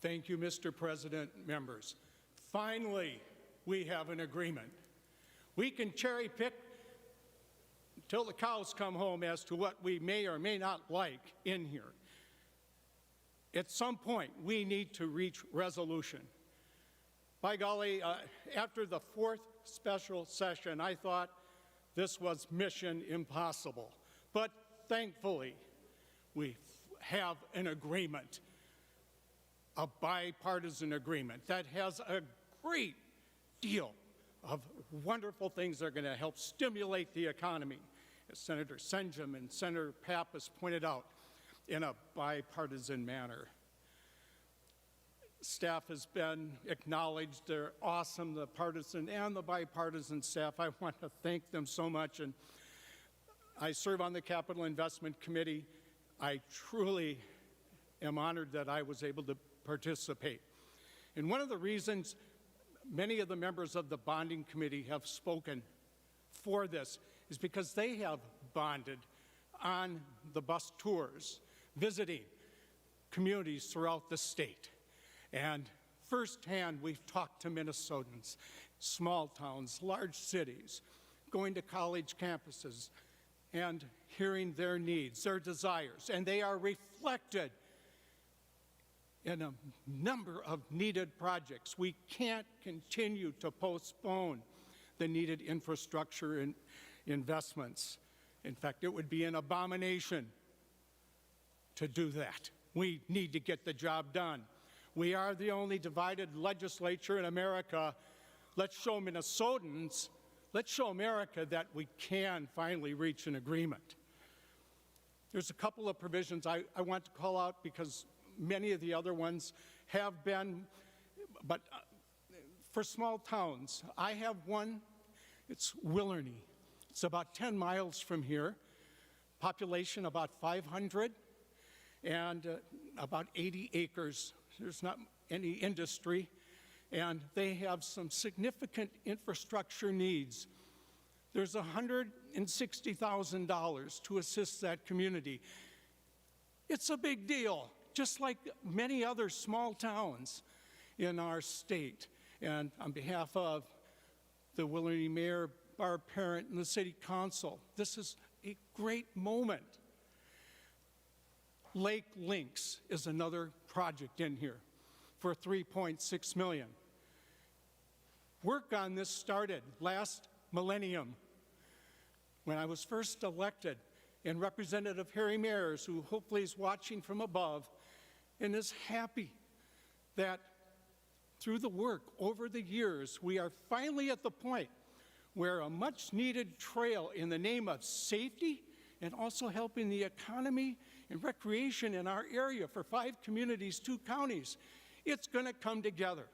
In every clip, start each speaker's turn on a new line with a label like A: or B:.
A: Thank you, Mr. President, members. Finally, we have an agreement. We can cherry pick until the cows come home as to what we may or may not like in here. At some point, we need to reach resolution. By golly, after the fourth special session, I thought this was mission impossible. But thankfully, we have an agreement, a bipartisan agreement that has a great deal of wonderful things that are going to help stimulate the economy, as Senator Senjum and Senator Pappas pointed out, in a bipartisan manner. Staff has been acknowledged. They're awesome, the partisan and the bipartisan staff. I want to thank them so much. And I serve on the Capital Investment Committee. I truly am honored that I was able to participate. And one of the reasons many of the members of the bonding committee have spoken for this is because they have bonded on the bus tours, visiting communities throughout the state. And firsthand, we've talked to Minnesotans, small towns, large cities, going to college campuses and hearing their needs, their desires, and they are reflected in a number of needed projects. We can't continue to postpone the needed infrastructure and investments. In fact, it would be an abomination to do that. We need to get the job done. We are the only divided legislature in America. Let's show Minnesotans, let's show America that we can finally reach an agreement. There's a couple of provisions I want to call out because many of the other ones have been, but for small towns, I have one. It's Willerny. It's about 10 miles from here, population about 500, and about 80 acres. There's not any industry, and they have some significant infrastructure needs. There's $160,000 to assist that community. It's a big deal, just like many other small towns in our state. And on behalf of the Willerny Mayor, Barb Parent, and the City Council, this is a great moment. Lake Links is another project in here for $3.6 million. Work on this started last millennium when I was first elected, and Representative Harry Mayers, who hopefully is watching from above, and is happy that through the work over the years, we are finally at the point where a much-needed trail in the name of safety and also helping the economy and recreation in our area for 5 communities, 2 counties, it's going to come together.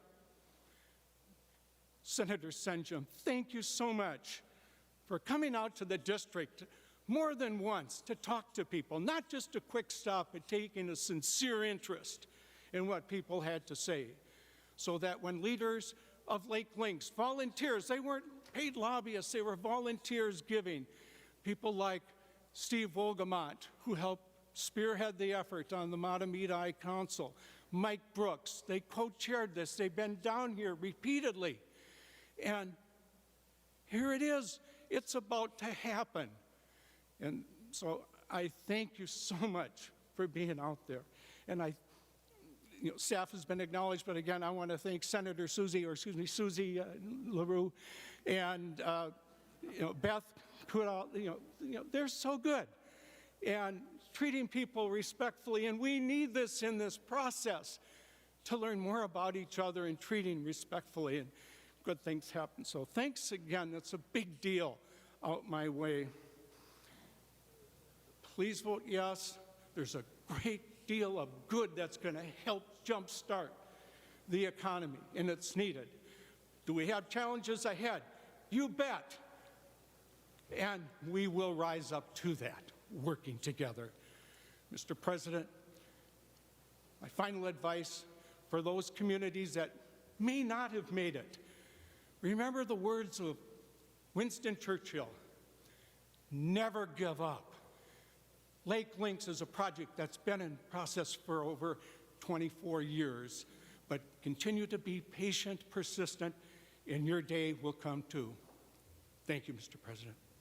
A: Senator Senjum, thank you so much for coming out to the district more than once to talk to people, not just a quick stop, but taking a sincere interest in what people had to say, so that when leaders of Lake Links, volunteers, they weren't paid lobbyists, they were volunteers giving, people like Steve Wolgamont, who helped spearhead the effort on the Matamidi Council, Mike Brooks, they co-chaired this, they've been down here repeatedly, and here it is, it's about to happen. And so I thank you so much for being out there. And staff has been acknowledged, but again, I want to thank Senator Susie LaRue and Beth Kuda. They're so good and treating people respectfully. And we need this in this process to learn more about each other and treating respectfully, and good things happen. So thanks again. That's a big deal out my way. Please vote yes. There's a great deal of good that's going to help jumpstart the economy, and it's needed. Do we have challenges ahead? You bet. And we will rise up to that, working together. Mr. President, my final advice for those communities that may not have made it, remember the words of Winston Churchill, never give up. Lake Links is a project that's been in process for over 24 years, but continue to be patient, persistent, and your day will come too. Thank you, Mr. President.